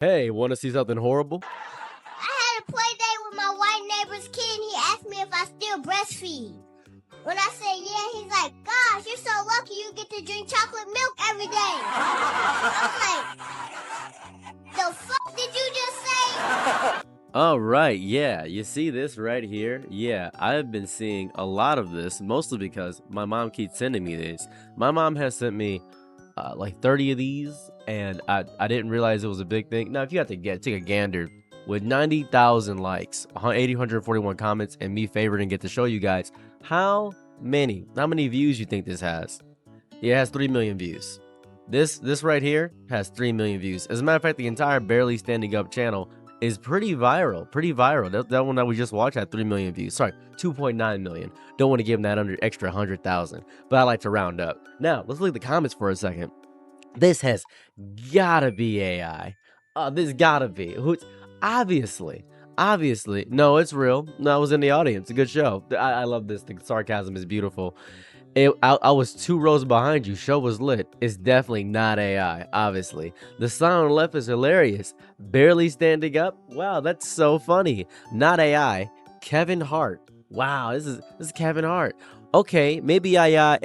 Hey, want to see something horrible? I had a play date with my white neighbor's kid, and he asked me if I still breastfeed. When I said yeah, he's like, "Gosh, you're so lucky you get to drink chocolate milk every day." I was like, "The fuck did you just say?" All right, yeah, you see this right here? Yeah, I've been seeing a lot of this, mostly because my mom keeps sending me these. My mom has sent me like 30 of these, and I didn't realize it was a big thing. Now, if you have to take a gander, with 90,000 likes, 841 comments, and me favoriting get to show you guys how many views you think this has. Yeah, it has 3 million views. This right here has 3 million views. As a matter of fact, the entire Barely Standing Up channel is pretty viral. That one that we just watched had 3 million views. Sorry, 2.9 million. Don't want to give them that under extra 100,000, but I like to round up. Now, let's look at the comments for a second. This has gotta be AI. This gotta be. Who's obviously. No, it's real. No, I was in the audience. A good show. I love this. The sarcasm is beautiful. I was 2 rows behind you. Show was lit. It's definitely not AI, obviously. The sign on the left is hilarious. Barely Standing Up. Wow, that's so funny. Not AI. Kevin Hart. Wow, this is Kevin Hart. Okay, maybe AI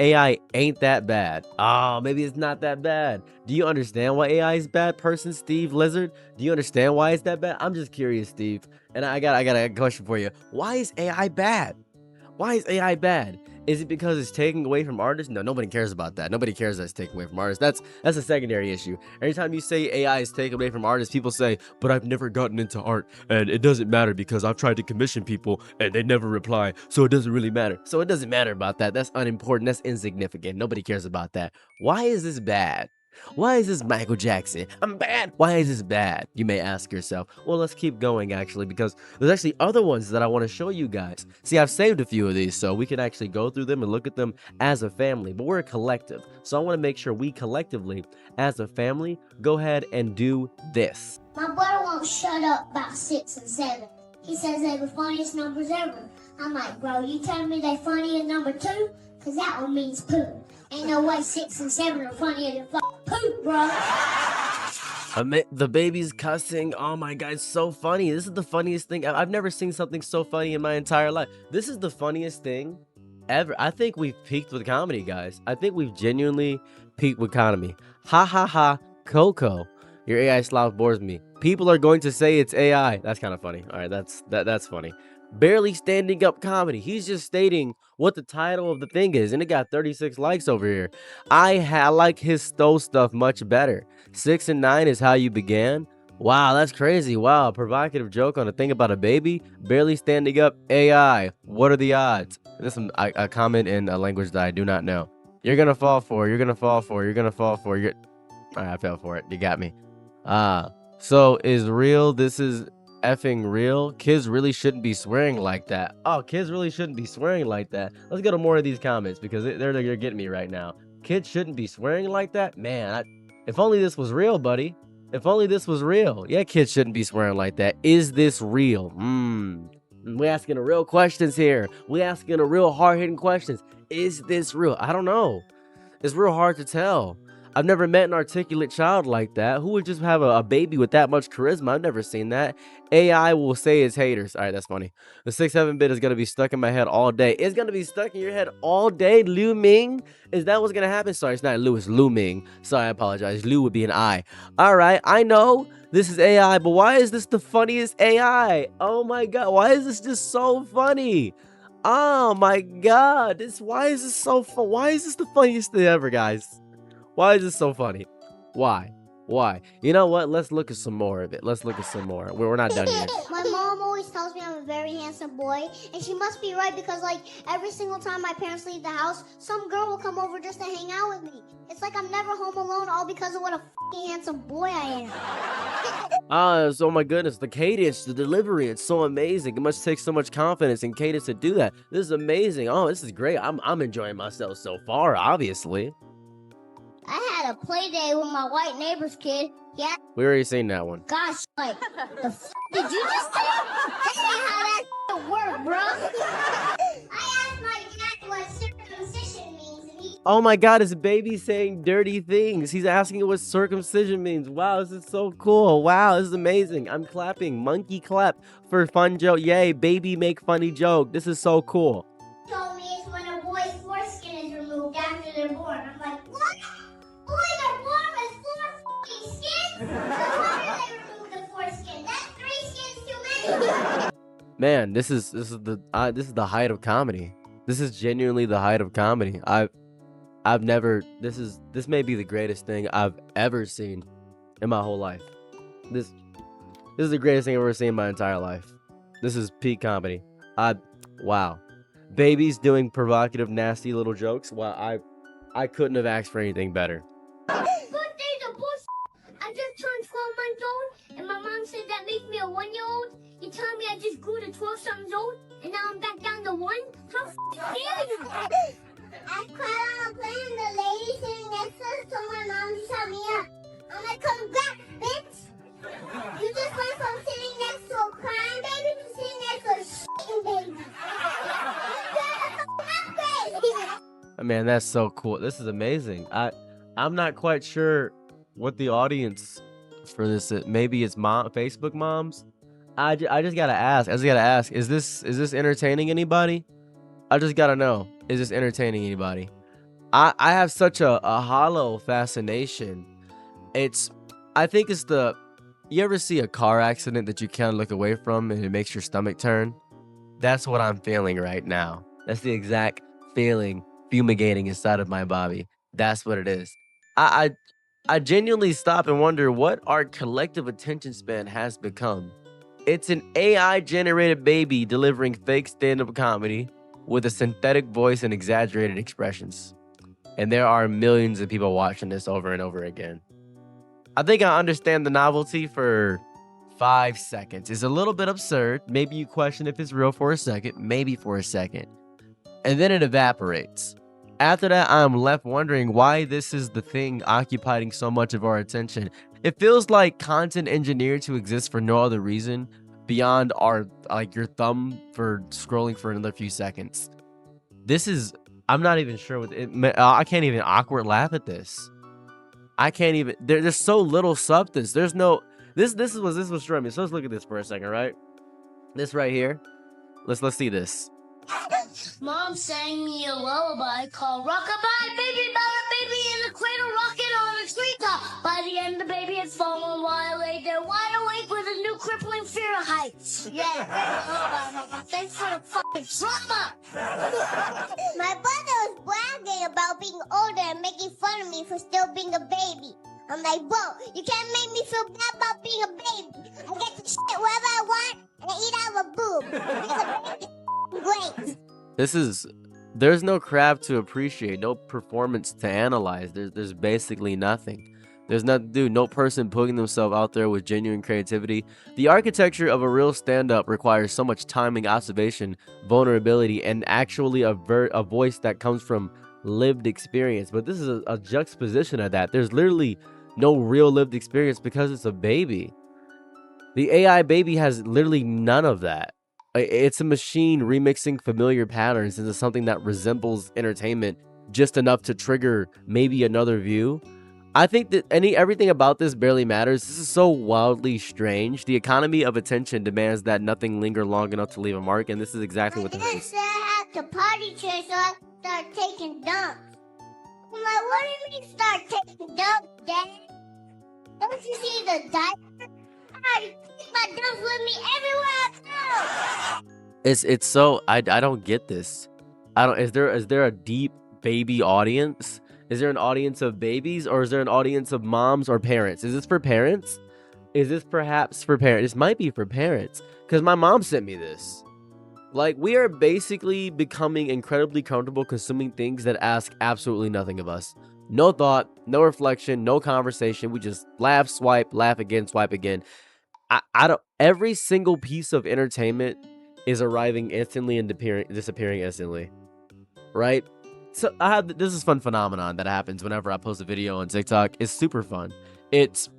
ain't that bad. Oh, maybe it's not that bad. Do you understand why AI is bad, person Steve Lizard? Do you understand why it's that bad? I'm just curious, Steve. And I got a question for you. Why is AI bad? Why is AI bad? Is it because it's taking away from artists? No, nobody cares about that. Nobody cares that it's taking away from artists. That's a secondary issue. Every time you say AI is taking away from artists, people say, but I've never gotten into art, and it doesn't matter because I've tried to commission people and they never reply, so it doesn't really matter. So it doesn't matter about that. That's unimportant. That's insignificant. Nobody cares about that. Why is this bad? Why is this Michael Jackson? I'm bad. Why is this bad? You may ask yourself. Well, let's keep going actually, because there's actually other ones that I want to show you guys. See, I've saved a few of these so we can actually go through them and look at them as a family, but we're a collective. So I want to make sure we collectively, as a family, go ahead and do this. My brother won't shut up about 6 and 7. He says they're the funniest numbers ever. I'm like, bro, you telling me they're funny at number 2? Because that one means poo. Ain't no way 6 and 7 are funnier than fucking poop, bro. The baby's cussing. Oh my god, it's so funny. This is the funniest thing. I've never seen something so funny in my entire life. This is the funniest thing ever. I think we've peaked with comedy, guys. I think we've genuinely peaked with comedy. Ha ha ha, Coco. Your AI slop bores me. People are going to say it's AI. That's kind of funny. All right, that's funny. Barely Standing Up comedy. He's just stating what the title of the thing is, and it got 36 likes over here. I like his stove stuff much better. 6 and 9 is how you began. Wow, that's crazy. Wow, provocative joke on a thing about a baby. Barely Standing Up AI. What are the odds? This is a comment in a language that I do not know. You're gonna fall for it. You're gonna fall for it. You're gonna fall for it. Alright, I fell for it. You got me. So is real. This is effing real. Kids really shouldn't be swearing like that. Oh, kids really shouldn't be swearing like that. Let's go to more of these comments because they're getting me right now. Kids shouldn't be swearing like that. Man, if only this was real, buddy. If only this was real. Yeah, kids shouldn't be swearing like that. Is this real? We asking the real questions here. We asking the real hard-hitting questions. Is this real? I don't know. It's real hard to tell. I've never met an articulate child like that. Who would just have a baby with that much charisma? I've never seen that. AI will say it's haters. All right, that's funny. The 6-7 bit is going to be stuck in my head all day. It's going to be stuck in your head all day, Liu Ming? Is that what's going to happen? Sorry, it's not Liu, it's Lu Ming. Sorry, I apologize. Liu would be an I. All right, I know this is AI, but why is this the funniest AI? Oh my God, why is this just so funny? Oh my God, why is this so fun? Why is this the funniest thing ever, guys? Why is this so funny? Why? You know what? Let's look at some more of it. Let's look at some more. We're not done yet. My mom always tells me I'm a very handsome boy, and she must be right because, like, every single time my parents leave the house, some girl will come over just to hang out with me. It's like I'm never home alone, all because of what a fucking handsome boy I am. Oh my goodness, the cadence, the delivery, it's so amazing. It must take so much confidence and cadence to do that. This is amazing. Oh, this is great. I'm enjoying myself so far, obviously. I had a play day with my white neighbor's kid. Yeah. We already seen that one. Gosh, like, the f did you just say? That's not how that work, bro. I asked my dad what circumcision means, and he Oh my God, his baby saying dirty things. He's asking what circumcision means. Wow, this is so cool. Wow, this is amazing. I'm clapping. Monkey clap for fun joke. Yay, baby make funny joke. This is so cool. Told me it's when a boy's foreskin is removed after they're born. I'm like, what? Boys are born with 4 fucking skins? No wonder they removed the foreskin. That's 3 skins too many. Man, this is the height of comedy. This is genuinely the height of comedy. I've never this may be the greatest thing I've ever seen in my whole life. This is the greatest thing I've ever seen in my entire life. This is peak comedy. Wow. Babies doing provocative, nasty little jokes. Wow, I couldn't have asked for anything better. Birthday's a bullshit. I just turned 12 months old, and my mom said that makes me a 1-year-old. You telling me I just grew to 12 something old, and now I'm back down to 1? How dare you? I cried on a plane, and the lady sitting next to us told my mom to shut me up. I'm like, come back, bitch. You just went from sitting next to a crying baby to sitting next to a shitting baby. Man, that's so cool. This is amazing. I'm not quite sure what the audience for this is. Maybe it's Facebook moms. I just gotta ask. Is this entertaining anybody? I just gotta know. Is this entertaining anybody? I have such a hollow fascination. I think it's you ever see a car accident that you can't look away from and it makes your stomach turn? That's what I'm feeling right now. That's the exact feeling fumigating inside of my body. That's what it is. I genuinely stop and wonder what our collective attention span has become. It's an AI generated baby delivering fake stand-up comedy with a synthetic voice and exaggerated expressions. And there are millions of people watching this over and over again. I think I understand the novelty for 5 seconds. It's a little bit absurd. Maybe you question if it's real for a second, maybe for a second. And then it evaporates. After that, I'm left wondering why this is the thing occupying so much of our attention. It feels like content engineered to exist for no other reason beyond your thumb for scrolling for another few seconds. I'm not even sure what I can't even awkward laugh at this. I can't even. There's so little substance. There's no. This is what's destroying me. So let's look at this for a second, right? This right here. Let's see this. Mom sang me a lullaby called Rockabye, Baby Bella, Baby in the Cradle, Rocking on the Treetop. By the end, the baby had fallen while I lay there wide awake with a new crippling fear of heights. Yeah. Thanks for the fucking trauma. My brother was bragging about being older and making fun of me for still being a baby. I'm like, bro, you can't make me feel bad about being a baby. I get to shit wherever I want and I eat out of a boob. Being a baby is great. There's no craft to appreciate, no performance to analyze. There's basically nothing. There's no person putting themselves out there with genuine creativity. The architecture of a real stand-up requires so much timing, observation, vulnerability, and actually a voice that comes from lived experience. But this is a juxtaposition of that. There's literally no real lived experience because it's a baby. The AI baby has literally none of that. It's a machine remixing familiar patterns into something that resembles entertainment just enough to trigger maybe another view. I think that everything about this barely matters. This is so wildly strange. The economy of attention demands that nothing linger long enough to leave a mark, and this is exactly what this is. I had to potty train, so I start taking dumps. I'm like, what do you mean start taking dumps, Dad? Don't you see the diaper? I take my dumps with me everywhere I go. It's so I don't get this. Is there a deep baby audience? Is there an audience of babies, or is there an audience of moms or parents? Is this for parents? Is this perhaps for parents? This might be for parents, because my mom sent me this. Like, we are basically becoming incredibly comfortable consuming things that ask absolutely nothing of us. No thought, no reflection, no conversation. We just laugh, swipe, laugh again, swipe again. Every single piece of entertainment is arriving instantly and disappearing instantly, right? So this is fun phenomenon that happens whenever I post a video on TikTok. It's super fun. It's,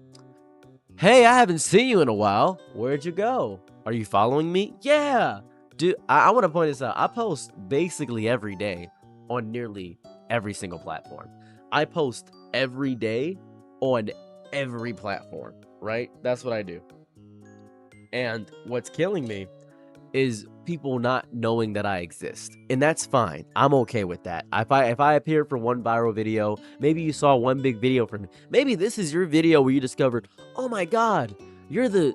hey, I haven't seen you in a while. Where'd you go? Are you following me? Yeah. Dude, I want to point this out. I post basically every day on nearly every single platform. I post every day on every platform, right? That's what I do. And what's killing me is people not knowing that I exist. And that's fine. I'm okay with that. If I appear for one viral video, maybe you saw one big video from me. Maybe this is your video where you discovered, oh my God, you're the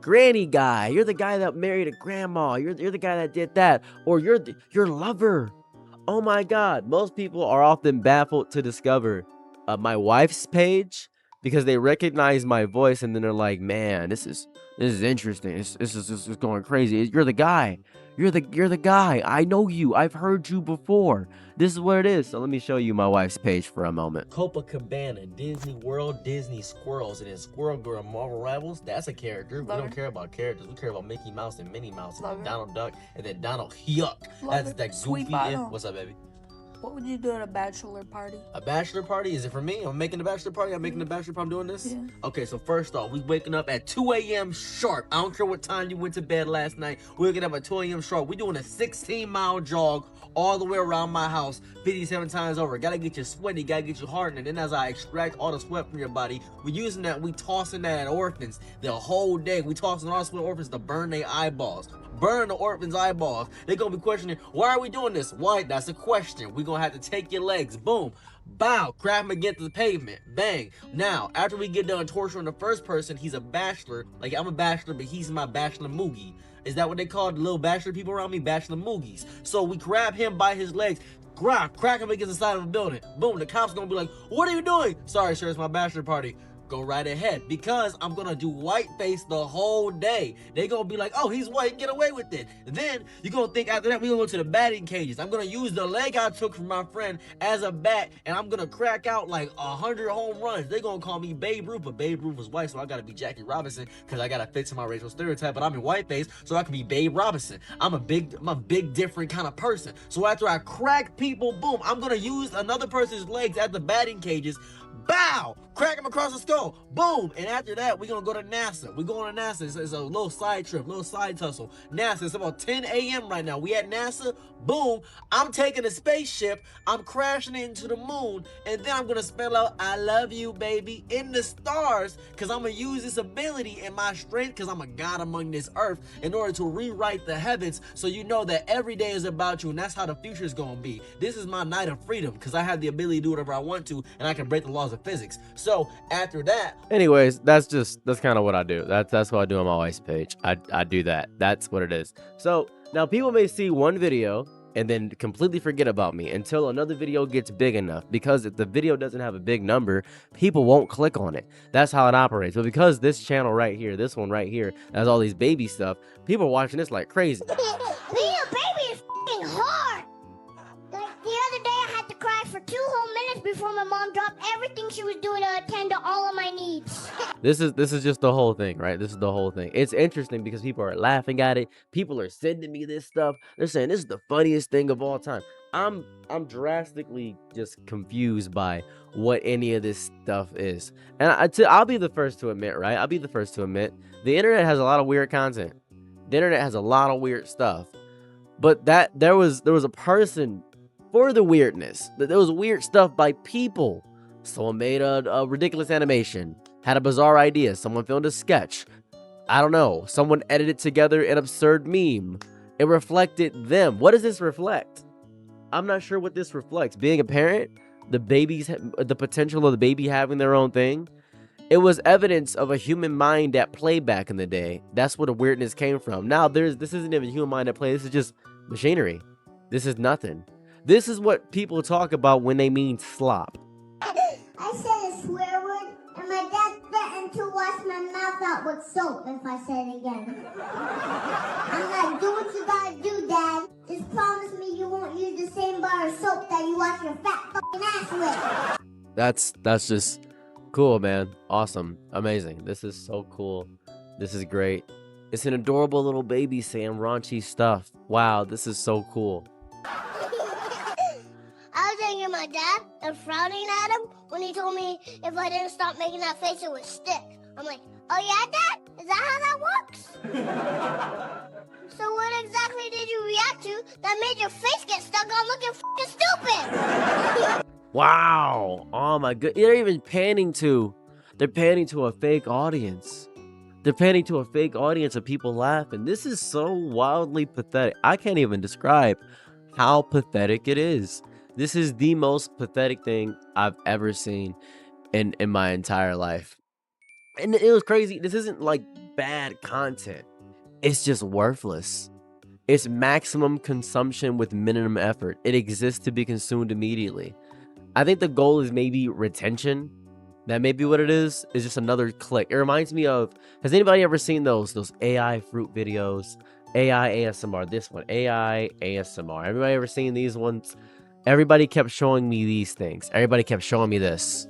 granny guy. You're the guy that married a grandma. You're the guy that did that. Or you're your lover. Oh my God. Most people are often baffled to discover my wife's page because they recognize my voice and then they're like, man, this is interesting. This is going crazy. You're the guy. You're the guy. I know you. I've heard you before. This is what it is. So let me show you my wife's page for a moment. Copacabana, Disney World, Disney Squirrels, and then Squirrel Girl, Marvel Rivals. That's a character. We don't care about characters. We care about Mickey Mouse and Minnie Mouse, and then Donald Duck, and then Donald Yuck. That's that goofy. What's up, baby? What would you do at a bachelor party? A bachelor party? Is it for me? I'm making the bachelor party? I'm making the bachelor party. I'm doing this? Yeah. Okay, so first off, we waking up at 2 a.m. sharp. I don't care what time you went to bed last night. We're waking up at 2 a.m. sharp. We're doing a 16-mile jog all the way around my house 57 times over. Gotta get you sweaty, gotta get you hardened. And then as I extract all the sweat from your body, we're using that, we tossing that at orphans the whole day. We tossing all the sweat at orphans to burn their eyeballs. Burn the orphans' eyeballs. They're gonna be questioning, why are we doing this? Why? That's a question. We're gonna have to take your legs. Boom. Bow. Crack him against the pavement. Bang. Now, after we get done torturing the first person, he's a bachelor. Like, I'm a bachelor, but he's my bachelor moogie. Is that what they call the little bachelor people around me? Bachelor moogies. So we grab him by his legs. Crack him against the side of a building. Boom. The cops gonna be like, what are you doing? Sorry, sir, it's my bachelor party. Go right ahead, because I'm gonna do whiteface the whole day. They gonna be like, oh, he's white, get away with it. Then you're gonna think after that we gonna go to the batting cages. I'm gonna use the leg I took from my friend as a bat, and I'm gonna crack out like 100 home runs. They gonna call me Babe Ruth, but Babe Ruth was white, so I gotta be Jackie Robinson because I gotta fit to my racial stereotype. But I'm in whiteface, so I can be Babe Robinson. I'm a big different kind of person. So after I crack people, boom, I'm gonna use another person's legs at the batting cages. Bow! Crack him across the skull. Boom! And after that, we're gonna go to NASA. We're going to NASA. It's a little side trip, little side tussle. NASA, it's about 10 a.m. right now. We at NASA. Boom! I'm taking a spaceship. I'm crashing it into the moon. And then I'm gonna spell out, I love you, baby, in the stars. Because I'm gonna use this ability and my strength, because I'm a god among this earth, in order to rewrite the heavens. So you know that every day is about you. And that's how the future is gonna be. This is my night of freedom, because I have the ability to do whatever I want to. And I can break the laws of physics. So after that, anyways, that's kind of what I do. That's what I do on my wife's page. I do that. That's what it is. So now people may see one video and then completely forget about me until another video gets big enough, because if the video doesn't have a big number, people won't click on it. That's how it operates. But because this channel right here, this one right here, has all these baby stuff, people are watching this like crazy. Being a baby is f***ing hard. Like the other day, I had to cry for 2 whole minutes before my mom dropped everything she was doing to attend to all of my needs. This is just the whole thing, right? This is the whole thing. It's interesting because people are laughing at it. People are sending me this stuff. They're saying this is the funniest thing of all time. I'm drastically just confused by what any of this stuff is. And I'll be the first to admit, right? I'll be the first to admit the internet has a lot of weird content. The internet has a lot of weird stuff. But there was a person for the weirdness. There was weird stuff by people. Someone made a ridiculous animation, had a bizarre idea. Someone filmed a sketch. I don't know. Someone edited together an absurd meme. It reflected them. What does this reflect? I'm not sure what this reflects. Being a parent, the potential of the baby having their own thing. It was evidence of a human mind at play back in the day. That's where the weirdness came from. Now this isn't even a human mind at play. This is just machinery. This is nothing. This is what people talk about when they mean slop. I said a swear word, and my dad threatened to wash my mouth out with soap if I said it again. I'm like, do what you gotta do, Dad. Just promise me you won't use the same bar of soap that you wash your fat fucking ass with. That's just cool, man. Awesome. Amazing. This is so cool. This is great. It's an adorable little baby saying raunchy stuff. Wow, this is so cool. I was angry at my dad and frowning at him when he told me if I didn't stop making that face, it would stick. I'm like, oh yeah, Dad? Is that how that works? So what exactly did you react to that made your face get stuck on looking fucking stupid? Wow. Oh my god. They're even panning to a fake audience. They're panning to a fake audience of people laughing. This is so wildly pathetic. I can't even describe how pathetic it is. This is the most pathetic thing I've ever seen in my entire life. And it was crazy. This isn't like bad content. It's just worthless. It's maximum consumption with minimum effort. It exists to be consumed immediately. I think the goal is maybe retention. That may be what it is. It's just another click. It reminds me of, has anybody ever seen those AI fruit videos? AI ASMR. This one, AI ASMR. Everybody ever seen these ones? Everybody kept showing me these things. Everybody kept showing me this.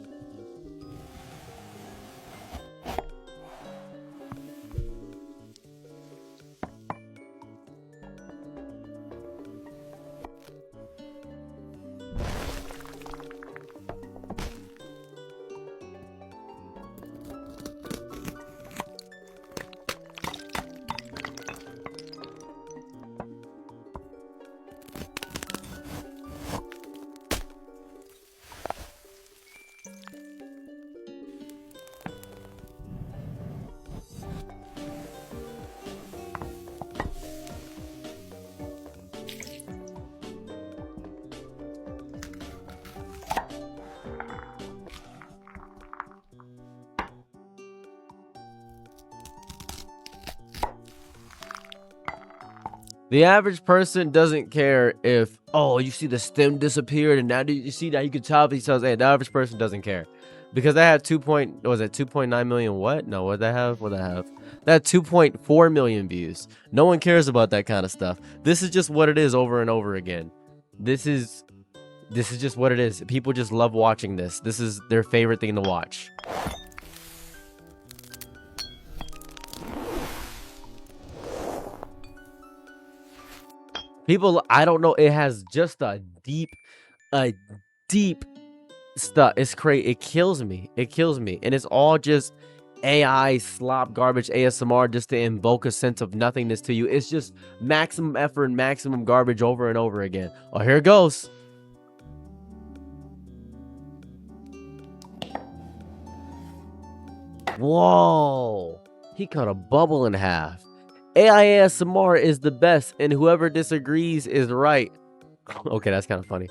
The average person doesn't care if, oh, you see the stem disappeared and now you see that you can tell these cells. Hey, the average person doesn't care. Because I had 2.9 million what? No, what'd I have? What'd I have? That 2.4 million views. No one cares about that kind of stuff. This is just what it is over and over again. This is just what it is. People just love watching this. This is their favorite thing to watch. People, I don't know, it has just a deep stuff. It's crazy. It kills me. It kills me. And it's all just AI slop garbage ASMR just to invoke a sense of nothingness to you. It's just maximum effort and maximum garbage over and over again. Oh, here it goes. Whoa. He cut a bubble in half. AI ASMR is the best, and whoever disagrees is right. Okay, that's kind of funny.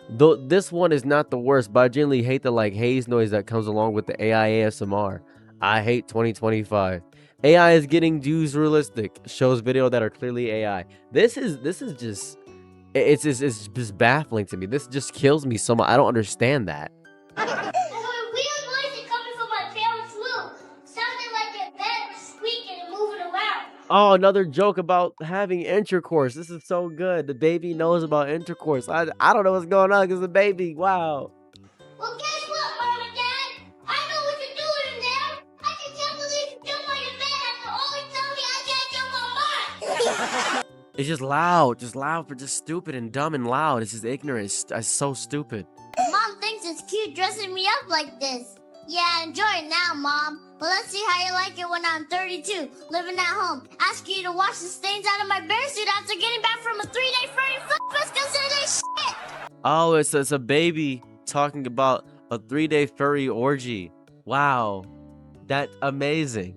Though this one is not the worst, but I generally hate the like haze noise that comes along with the AI ASMR. I hate 2025. AI is getting Jews realistic. Shows video that are clearly AI. This is just it's just baffling to me. This just kills me so much. I don't understand that. Oh, another joke about having intercourse. This is so good. The baby knows about intercourse. I don't know what's going on because the baby, wow. Well, guess what, Mom and Dad? I know what you're doing in there. I can can't believe you jump on your bed after always telling me I can't jump on mine. It's just loud for just stupid and dumb and loud. It's just ignorant. It's so stupid. Mom thinks it's cute dressing me up like this. Yeah, enjoy it now, Mom. But let's see how you like it when I'm 32, living at home, asking you to wash the stains out of my bear suit after getting back from a 3-day furry foot fest because of this shit. Oh, it's a baby talking about a 3-day furry orgy. Wow, that's amazing.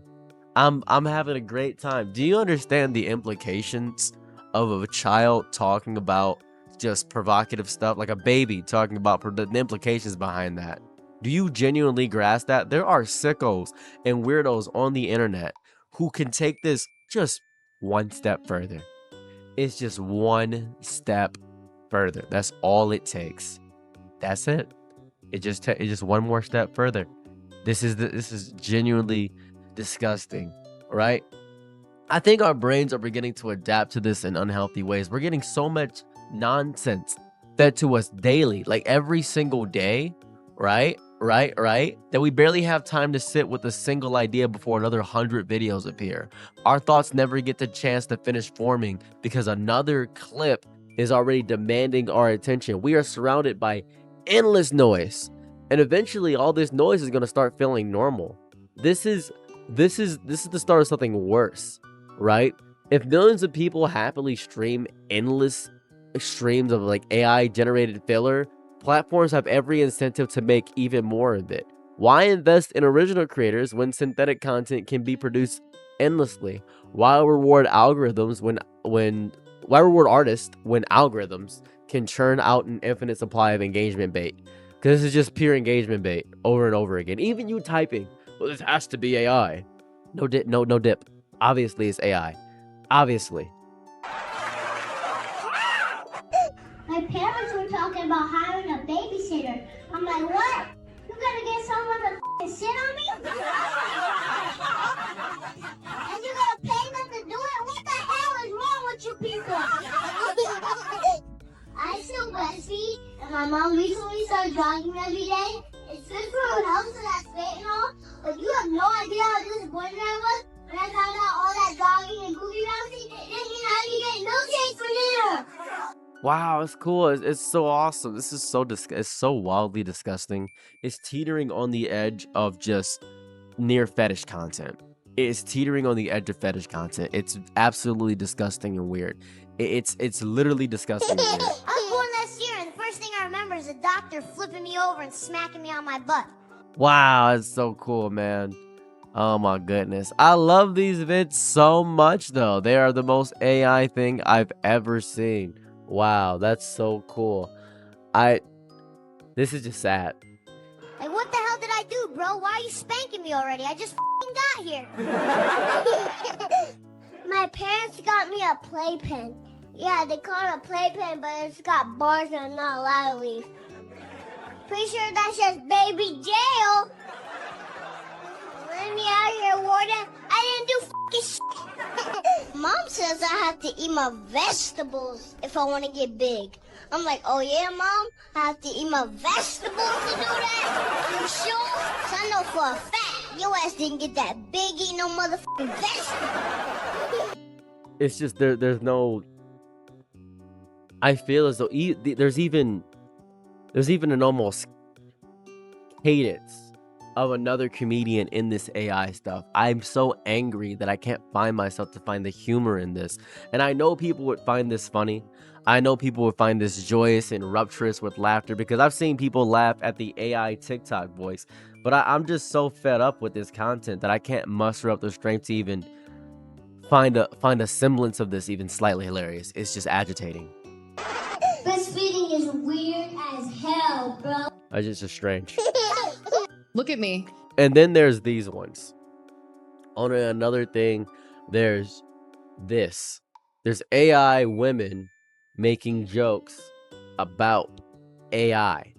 I'm having a great time. Do you understand the implications of a child talking about just provocative stuff, like a baby talking about the implications behind that? Do you genuinely grasp that? There are sickos and weirdos on the internet who can take this just one step further. It's just one step further. That's all it takes. That's it. It's just one more step further. This is genuinely disgusting, right? I think our brains are beginning to adapt to this in unhealthy ways. We're getting so much nonsense fed to us daily, like every single day, right? That we barely have time to sit with a single idea before another 100 videos appear. Our thoughts never get the chance to finish forming because another clip is already demanding our attention. We are surrounded by endless noise, and eventually all this noise is going to start feeling normal. This is the start of something worse, right? If millions of people happily stream endless streams of like AI generated filler, Platforms have every incentive to make even more of it. Why invest in original creators when synthetic content can be produced endlessly? Why reward algorithms why reward artists when algorithms can churn out an infinite supply of engagement bait? Because this is just pure engagement bait over and over again. Even you typing, well, this has to be AI. No dip. Obviously, it's AI. Obviously. My parents were talking about hiring a babysitter. I'm like, what? You gonna get someone to sit on me? And you gotta pay them to do it? What the hell is wrong with you people? I still breastfeed, and my mom recently started jogging every day. It's good for her health, so that's great and all. But you have no idea how disappointed I was when I found out all that jogging and goofy bouncing didn't mean I could get milkshakes for dinner. Wow, it's cool. It's so awesome. This is so it's so wildly disgusting. It's teetering on the edge of just near fetish content. It's teetering on the edge of fetish content. It's absolutely disgusting and weird. It's literally disgusting and weird. I was born last year, and the first thing I remember is a doctor flipping me over and smacking me on my butt. Wow, it's so cool, man. Oh my goodness. I love these vids so much though. They are the most AI thing I've ever seen. Wow, that's so cool. This is just sad. Like, what the hell did I do, bro? Why are you spanking me already? I just got here. My parents got me a playpen. Yeah, they call it a playpen, but it's got bars and I'm not allowed to leave. Pretty sure that says baby jail. Let me out of here, warden. I didn't do shit. Mom says I have to eat my vegetables if I want to get big. I'm like, oh yeah, Mom? I have to eat my vegetables to do that? You sure? So I know for a fact your ass didn't get that big eating no motherfucking vegetables. It's just there's no. I feel as though there's even an almost cadence of another comedian in this AI stuff. I'm so angry that I can't find myself to find the humor in this. And I know people would find this funny. I know people would find this joyous and rapturous with laughter because I've seen people laugh at the AI TikTok voice. But I'm just so fed up with this content that I can't muster up the strength to even find a semblance of this even slightly hilarious. It's just agitating. Breastfeeding is weird as hell, bro. It's just strange. Look at me. And then there's these ones. On another thing, there's this. There's AI women making jokes about AI.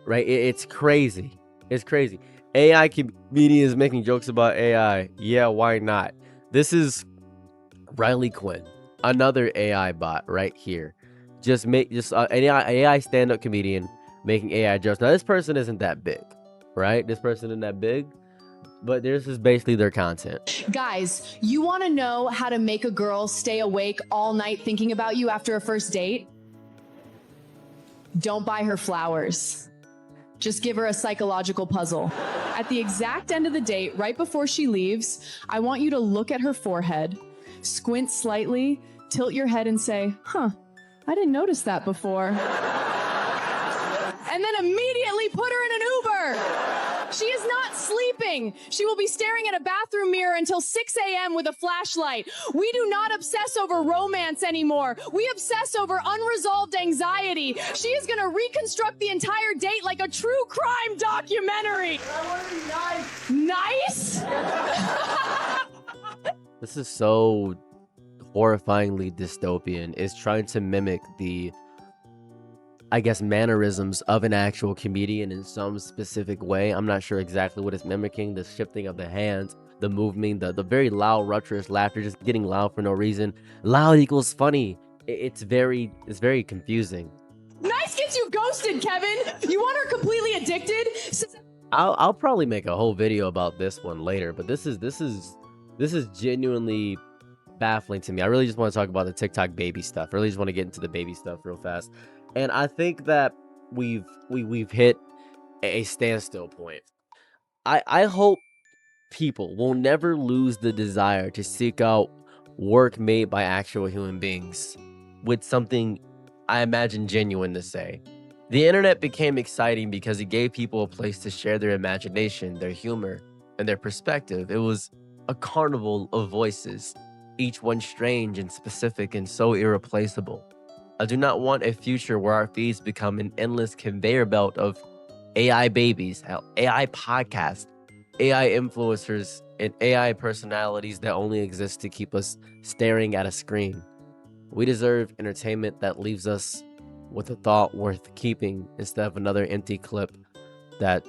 Right? It's crazy. It's crazy. AI comedians making jokes about AI. Yeah, why not? This is Riley Quinn, another AI bot right here. Just an AI stand-up comedian making AI jokes. Now, this person isn't that big. Right? This person isn't that big, but this is basically their content. Guys, you want to know how to make a girl stay awake all night thinking about you after a first date? Don't buy her flowers. Just give her a psychological puzzle. At the exact end of the date, right before she leaves, I want you to look at her forehead, squint slightly, tilt your head and say, huh, I didn't notice that before. And then immediately put her in an Uber. She is not sleeping. She will be staring at a bathroom mirror until 6 a.m. with a flashlight. We do not obsess over romance anymore. We obsess over unresolved anxiety. She is going to reconstruct the entire date like a true crime documentary. I want to be nice. Nice? This is so horrifyingly dystopian. It's trying to mimic the, I guess, mannerisms of an actual comedian in some specific way. I'm not sure exactly what it's mimicking. The shifting of the hands, the movement, the very loud, rupturous laughter, just getting loud for no reason. Loud equals funny. It's very confusing. Nice gets you ghosted, Kevin. You want her completely addicted? I'll probably make a whole video about this one later, but this is genuinely baffling to me. I really just want to talk about the TikTok baby stuff. I really just want to get into the baby stuff real fast. And I think that we've hit a standstill point. I hope people will never lose the desire to seek out work made by actual human beings with something I imagine genuine to say. The internet became exciting because it gave people a place to share their imagination, their humor, and their perspective. It was a carnival of voices, each one strange and specific and so irreplaceable. I do not want a future where our feeds become an endless conveyor belt of AI babies, AI podcasts, AI influencers, and AI personalities that only exist to keep us staring at a screen. We deserve entertainment that leaves us with a thought worth keeping instead of another empty clip that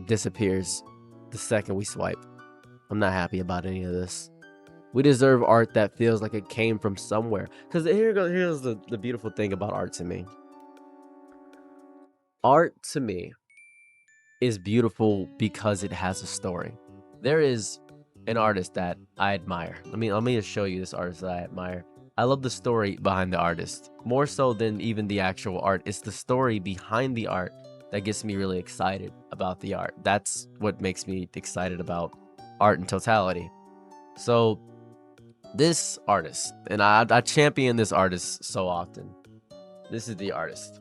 disappears the second we swipe. I'm not happy about any of this. We deserve art that feels like it came from somewhere. Because here's the beautiful thing about art to me. Art to me is beautiful because it has a story. There is an artist that I admire. Let me just show you this artist that I admire. I love the story behind the artist. More so than even the actual art. It's the story behind the art that gets me really excited about the art. That's what makes me excited about art in totality. So this artist, and I champion this artist so often. This is the artist.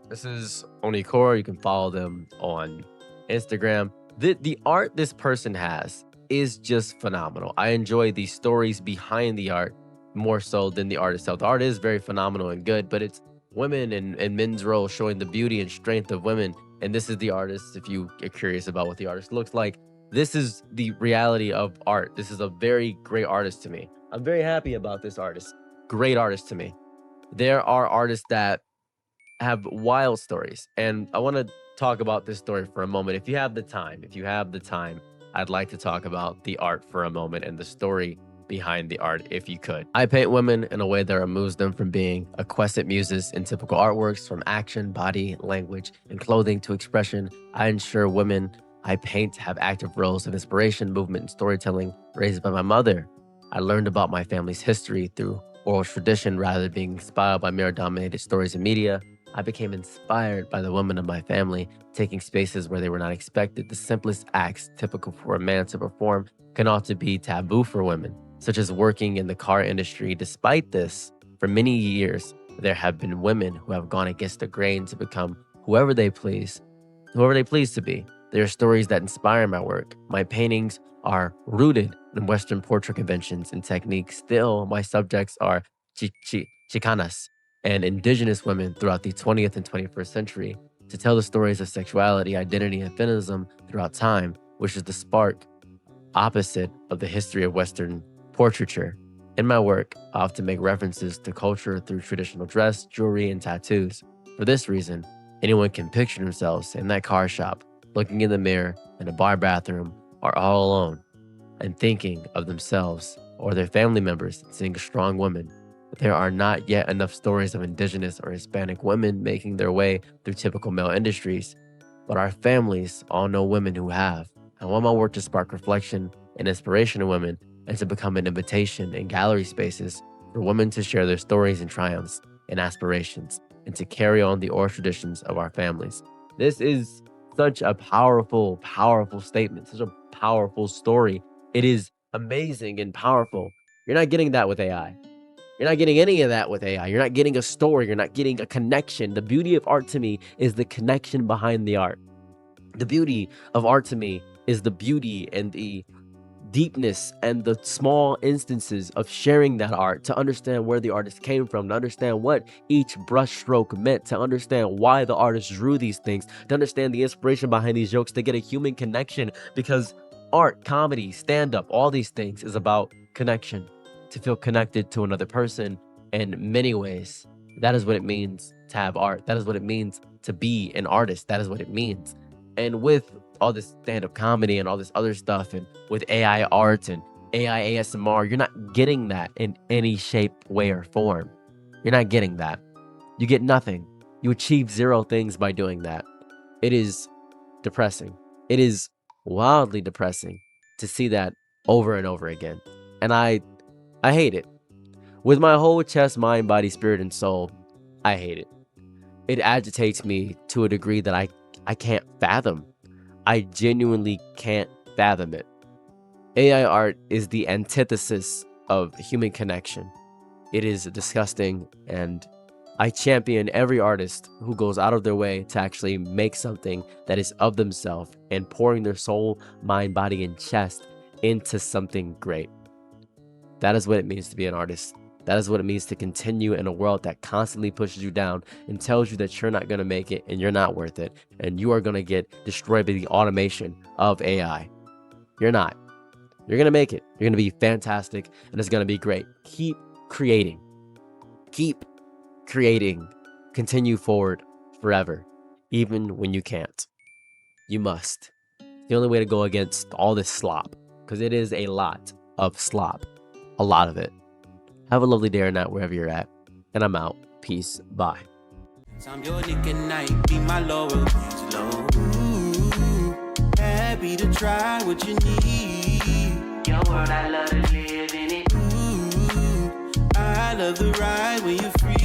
This is Onikora. You can follow them on Instagram. The art this person has is just phenomenal. I enjoy the stories behind the art more so than the art itself. The art is very phenomenal and good, but it's women and men's roles showing the beauty and strength of women. And this is the artist, if you are curious about what the artist looks like. This is the reality of art. This is a very great artist to me. I'm very happy about this artist. Great artist to me. There are artists that have wild stories, and I want to talk about this story for a moment. If you have the time, I'd like to talk about the art for a moment and the story behind the art, if you could. I paint women in a way that removes them from being equescent muses in typical artworks, from action, body, language, and clothing to expression. I ensure women I paint have active roles of inspiration, movement, and storytelling raised by my mother. I learned about my family's history through oral tradition rather than being inspired by male-dominated stories and media. I became inspired by the women of my family, taking spaces where they were not expected. The simplest acts typical for a man to perform can often be taboo for women, such as working in the car industry. Despite this, for many years, there have been women who have gone against the grain to become whoever they please to be. There are stories that inspire my work. My paintings are rooted in Western portrait conventions and techniques. Still, my subjects are Chicanas and indigenous women throughout the 20th and 21st century to tell the stories of sexuality, identity, and feminism throughout time, which is the spark opposite of the history of Western portraiture. In my work, I often make references to culture through traditional dress, jewelry, and tattoos. For this reason, anyone can picture themselves in that car shop, looking in the mirror in a bar bathroom, or all alone, and thinking of themselves or their family members seeing a strong woman. But there are not yet enough stories of indigenous or Hispanic women making their way through typical male industries. But our families all know women who have. I want my work to spark reflection and inspiration in women and to become an invitation in gallery spaces for women to share their stories and triumphs and aspirations and to carry on the oral traditions of our families. This is such a powerful, powerful statement, such a powerful story. It is amazing and powerful. You're not getting that with AI. You're not getting any of that with AI. You're not getting a story. You're not getting a connection. The beauty of art to me is the connection behind the art. The beauty of art to me is the beauty and the deepness and the small instances of sharing that art, to understand where the artist came from, to understand what each brushstroke meant, to understand why the artist drew these things, to understand the inspiration behind these jokes, to get a human connection, because art, comedy, stand-up, all these things is about connection, to feel connected to another person in many ways. That is what it means to have art. That is what it means to be an artist. That is what it means. And with all this stand-up comedy and all this other stuff, and with AI art and AI ASMR, you're not getting that in any shape, way, or form. You're not getting that. You get nothing. You achieve zero things by doing that. It is depressing. It is wildly depressing to see that over and over again. And I hate it. With my whole chest, mind, body, spirit, and soul, I hate it. It agitates me to a degree that I can't fathom. I genuinely can't fathom it. AI art is the antithesis of human connection. It is disgusting and I champion every artist who goes out of their way to actually make something that is of themselves and pouring their soul, mind, body, and chest into something great. That is what it means to be an artist. That is what it means to continue in a world that constantly pushes you down and tells you that you're not going to make it and you're not worth it and you are going to get destroyed by the automation of AI. You're not. You're going to make it. You're going to be fantastic and it's going to be great. Keep creating. Keep creating. Continue forward forever, even when you can't. You must. The only way to go against all this slop, because it is a lot of slop. A lot of it. Have a lovely day or night wherever you're at. And I'm out. Peace. Bye. I'm your Nick and Night, be my Laurel slow. Ooh, happy to try what you need. Your world, I love to live in it. Ooh, I love the ride when you're free.